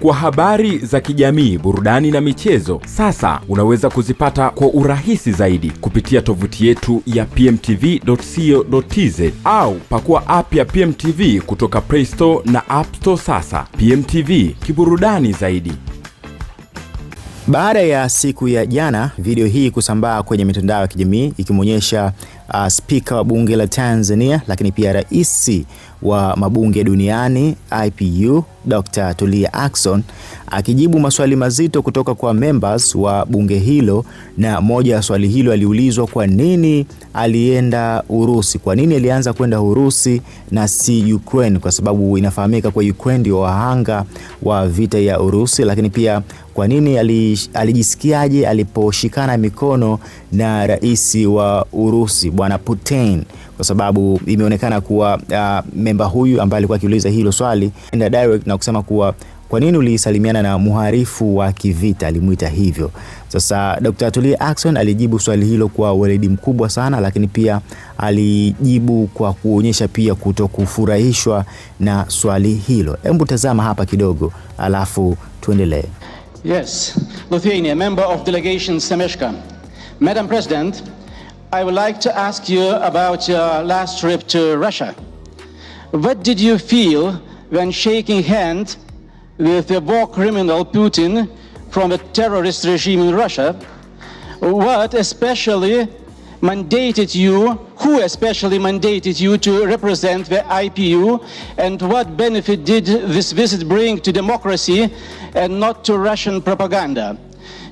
Kwa habari za kijamii, burudani na michezo, sasa unaweza kuzipata kwa urahisi zaidi kupitia tovuti yetu ya pmtv.co.tz au pakua app ya PMTV kutoka Play Store na App Store sasa. PMTV, kiburudani zaidi. Baada ya siku ya jana, video hii kusambaa kwenye mitandao ya kijamii ikimwonyesha spika wa bunge la Tanzania, lakini pia rais wa mabunge duniani IPU Dr. Tulia Akcson akijibu maswali mazito kutoka kwa members wa bunge hilo, na moja ya swali hilo aliulizwa kwa nini alienda Urusi, kwa nini alianza kwenda Urusi na si Ukraine, kwa sababu inafahamika kwa Ukraine ndio wahanga wa vita ya Urusi, lakini pia kwa nini alijisikiaje aliposhikana mikono na rais wa Urusi Bwana Putin, kwa sababu imeonekana kuwa memba huyu ambaye alikuwa akiuliza hilo swali enda direct na kusema kuwa kwa nini ulisalimiana na muharifu wa kivita, alimuita hivyo. Sasa Dr. Tulia Akcson alijibu swali hilo kwa weledi mkubwa sana, lakini pia alijibu kwa kuonyesha pia kutokufurahishwa na swali hilo. Hebu tazama hapa kidogo alafu tuendelee. Yes, Lithuania, member of delegation Semeshka. Madam President, I would like to ask you about your last trip to Russia. What did you feel when shaking hands with the war criminal Putin from the terrorist regime in Russia? What especially mandated you, who especially mandated you to represent the IPU, and what benefit did this visit bring to democracy and not to Russian propaganda?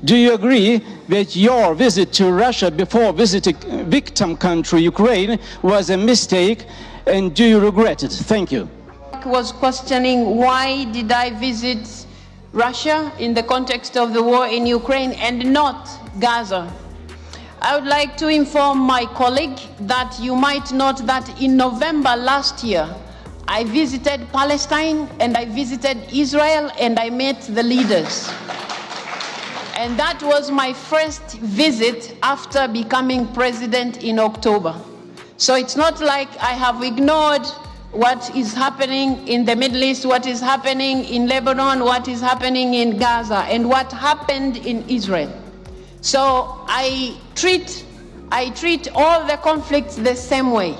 Do you agree that your visit to Russia before visiting victim country Ukraine was a mistake, and do you regret it? Thank you. I was questioning why did I visit Russia in the context of the war in Ukraine and not Gaza. I would like to inform my colleague that you might note that in November last year, I visited Palestine and I visited Israel and I met the leaders. And that was my first visit after becoming president in October. So it's not like I have ignored what is happening in the Middle East, what is happening in Lebanon, what is happening in Gaza, and what happened in Israel. So I treat all the conflicts the same way.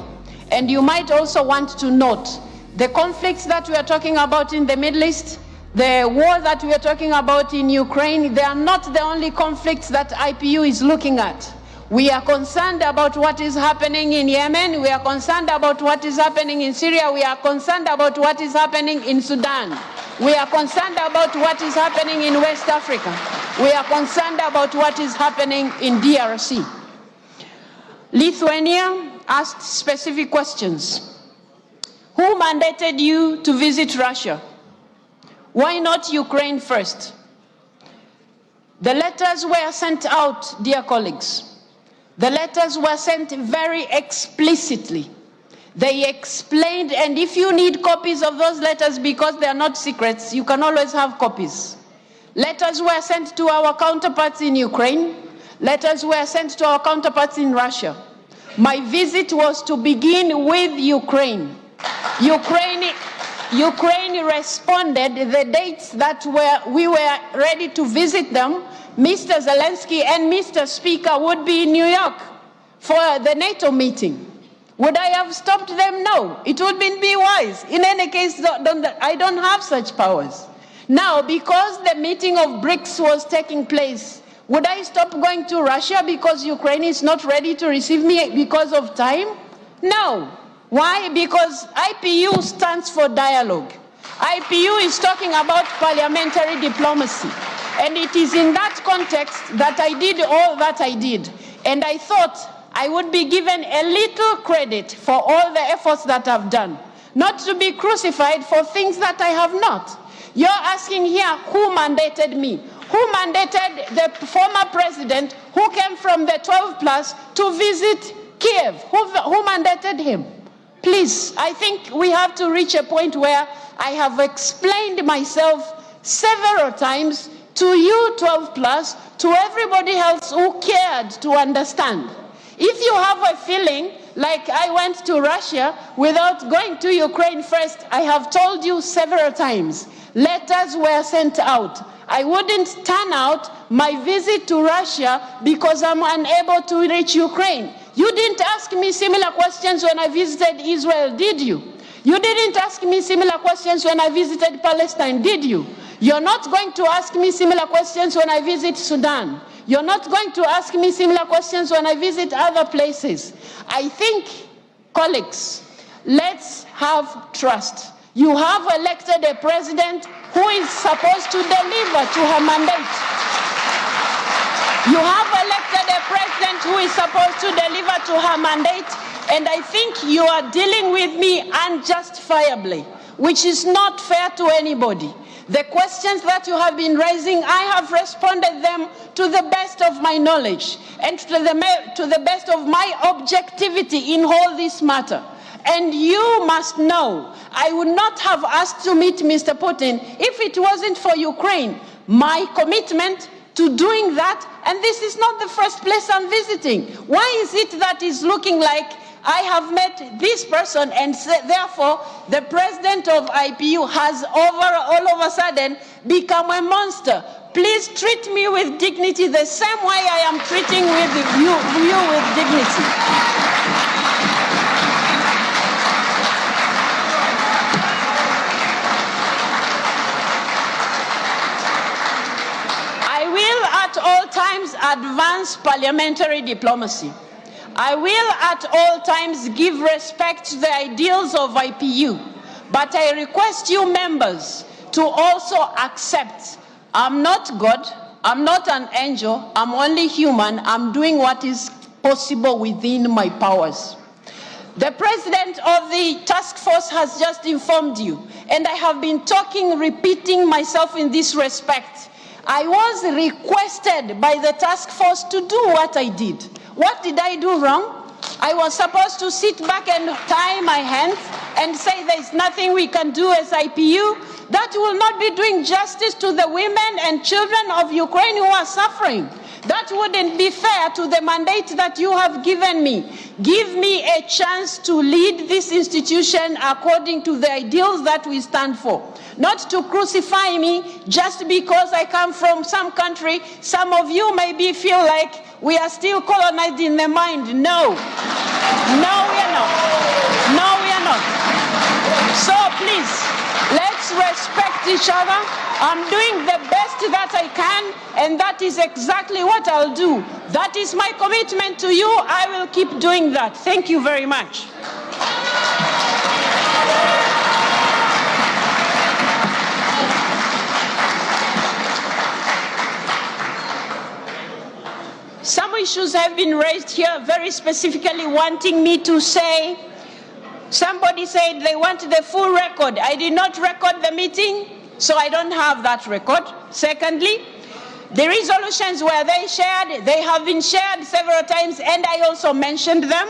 And you might also want to note the conflicts that we are talking about in the Middle East, the war that we are talking about in Ukraine, they are not the only conflicts that IPU is looking at. We are concerned about what is happening in Yemen. We are concerned about what is happening in Syria. We are concerned about what is happening in Sudan. We are concerned about what is happening in West Africa. We are concerned about what is happening in DRC. Lithuania asked specific questions. Who mandated you to visit Russia? Why not Ukraine first? The letters were sent out, dear colleagues. The letters were sent very explicitly. They explained, and if you need copies of those letters because they are not secrets, you can always have copies. Letters were sent to our counterparts in Ukraine. Letters were sent to our counterparts in Russia. My visit was to begin with Ukraine. Ukraine responded the dates that we were ready to visit them. Mr. Zelensky and Mr. Speaker would be in New York for the NATO meeting. Would I have stopped them? No. It would be wise. In any case, I don't have such powers. Now, because the meeting of BRICS was taking place, would I stop going to Russia because Ukraine is not ready to receive me because of time? No. Why? Because IPU stands for dialogue. IPU is talking about parliamentary diplomacy. And it is in that context that I did all that I did. And I thought I would be given a little credit for all the efforts that I've done, not to be crucified for things that I have not. You're asking here who mandated me? Who mandated the former president who came from the 12 plus to visit Kiev? Who mandated him? Please, I think we have to reach a point where I have explained myself several times to you 12 plus, to everybody else who cared to understand. If you have a feeling like I went to Russia without going to Ukraine first. I have told you several times, letters were sent out. I wouldn't turn out my visit to Russia because I'm unable to reach Ukraine. You didn't ask me similar questions when I visited Israel, did you? You didn't ask me similar questions when I visited Palestine, did you? You're not going to ask me similar questions when I visit Sudan. You're not going to ask me similar questions when I visit other places. I think, colleagues, let's have trust. You have elected a president who is supposed to deliver to her mandate. You have elected a president who is supposed to deliver to her mandate, and I think you are dealing with me unjustifiably, which is not fair to anybody. The questions that you have been raising, I have responded them to the best of my knowledge and to the best of my objectivity in all this matter. And you must know, I would not have asked to meet Mr. Putin if it wasn't for Ukraine. My commitment to doing that, and this is not the first place I'm visiting. Why is it that is looking like I have met this person and therefore the president of IPU has all of a sudden become a monster? Please treat me with dignity the same way I am treating you with dignity. At all times advance parliamentary diplomacy. I will at all times give respect to the ideals of IPU, but I request you members to also accept I'm not God, I'm not an angel, I'm only human, I'm doing what is possible within my powers. The president of the task force has just informed you, and I have been repeating myself in this respect. I was requested by the task force to do what I did. What did I do wrong? I was supposed to sit back and tie my hands and say there's nothing we can do as IPU. That will not be doing justice to the women and children of Ukraine who are suffering. That wouldn't be fair to the mandate that you have given me. Give me a chance to lead this institution according to the ideals that we stand for. Not to crucify me just because I come from some country. Some of you maybe feel like we are still colonized in the mind. No. No, we are not. No, we are not. So please, let's respect each other. I'm doing the best that I can, and that is exactly what I'll do. That is my commitment to you. I will keep doing that. Thank you very much. Some issues have been raised here, very specifically wanting me to say, somebody said they want the full record. I did not record the meeting, so I don't have that record. Secondly, the resolutions were they have been shared several times, and I also mentioned them.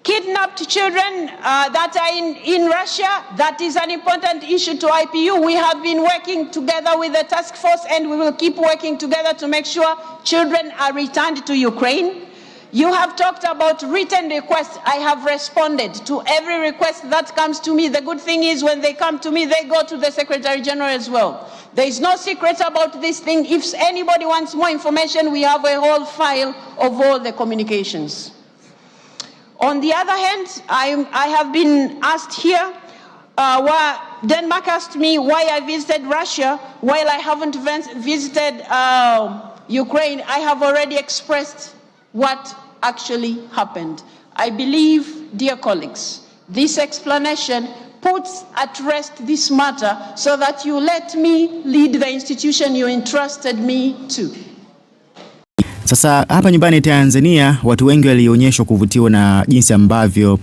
Kidnapped children that are in Russia, that is an important issue to IPU. We have been working together with the task force, and we will keep working together to make sure children are returned to Ukraine. You have talked about written requests. I have responded to every request that comes to me. The good thing is when they come to me, they go to the Secretary General as well. There is no secret about this thing. If anybody wants more information, we have a whole file of all the communications. On the other hand, I have been asked here, Denmark asked me why I visited Russia while I haven't visited Ukraine. I have already expressed what actually happened. I believe, dear colleagues, this explanation puts at rest this matter so that you let me lead the institution you entrusted me to. Sasa hapa nyumbani Tanzania watu wengi walionyeshwa kuvutiwa na jinsi ambavyo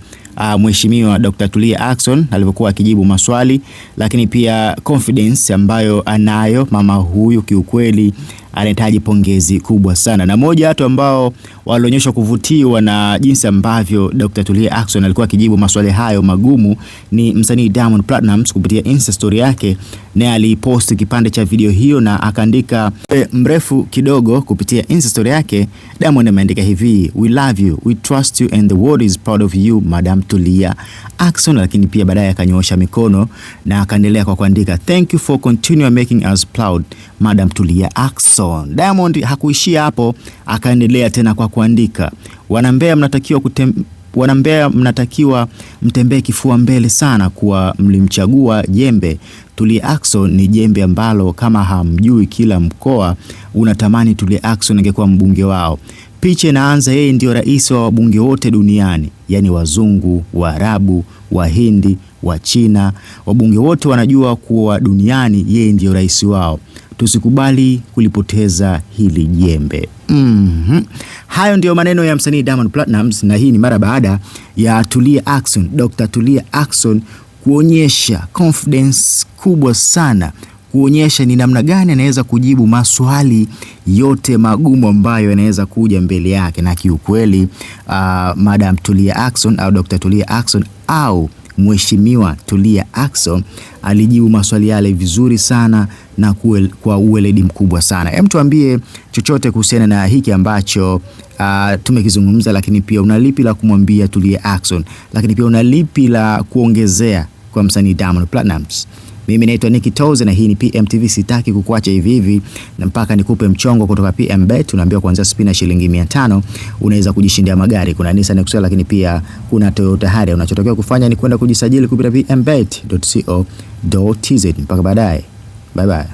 Mheshimiwa Dr. Tulia Akcson alivyokuwa akijibu maswali, lakini pia confidence ambayo anayo mama huyu kiukweli anahitaji pongezi kubwa sana. Na moja watu ambao walionyesha kuvutiwa na jinsi ambavyo Dr. Tulia Akcson alikuwa akijibu maswali hayo magumu ni msanii Diamond Platnumz. Kupitia Insta story yake, naye alipost kipande cha video hiyo na akaandika mrefu kidogo. Kupitia Insta story yake, Diamond ameandika hivi: "We love you, we trust you and the world is proud of you, Madam Tulia Akcson." Lakini pia baadaye akanyoosha mikono na akaendelea kwa kuandika, "Thank you for continue making us proud, Madam Tulia Akcson." Diamond hakuishia hapo, akaendelea tena kwa kuandika, Wanambea mnatakiwa mtembee kifua mbele sana kuwa mlimchagua jembe. Tulia Akcson ni jembe ambalo kama hamjui kila mkoa unatamani Tulia Akcson angekuwa mbunge wao. Picha inaanza yeye ndio rais wa wabunge wote duniani, yani wazungu, Waarabu, Wahindi, Wachina, wabunge wote wanajua kuwa duniani yeye ndio rais wao. Tusikubali kulipoteza hili jembe. Hayo ndio maneno ya msanii Diamond Platnumz, na hii ni mara baada ya Tulia Akcson, Dr. Tulia Akcson kuonyesha confidence kubwa sana, kuonyesha ni namna gani anaweza kujibu maswali yote magumu ambayo yanaweza kuja mbele yake. Na kiukweli Madam Tulia Akcson au Dr. Tulia Akcson au Mheshimiwa Tulia Akcson alijibu maswali yale vizuri sana na kwa uweledi mkubwa sana. Hem, tuambie chochote kuhusiana na hiki ambacho tumekizungumza, lakini pia unalipi la kumwambia Tulia Akcson, lakini pia unalipi la kuongezea kwa msanii Diamond Platnumz. Mimi naitwa Nicky Toes na hii ni PMTV. Sitaki kukuacha hivi hivi na mpaka nikupe mchongo kutoka PMBET. Unaambiwa kuanzia spina shilingi 500 unaweza kujishindia magari. Kuna NISSAN, Akcson, lakini pia kuna Toyota HARRIER. Unachotokea kufanya ni kwenda kujisajili kupitia PMBET.co.tz. Mpaka baadaye. Bye bye.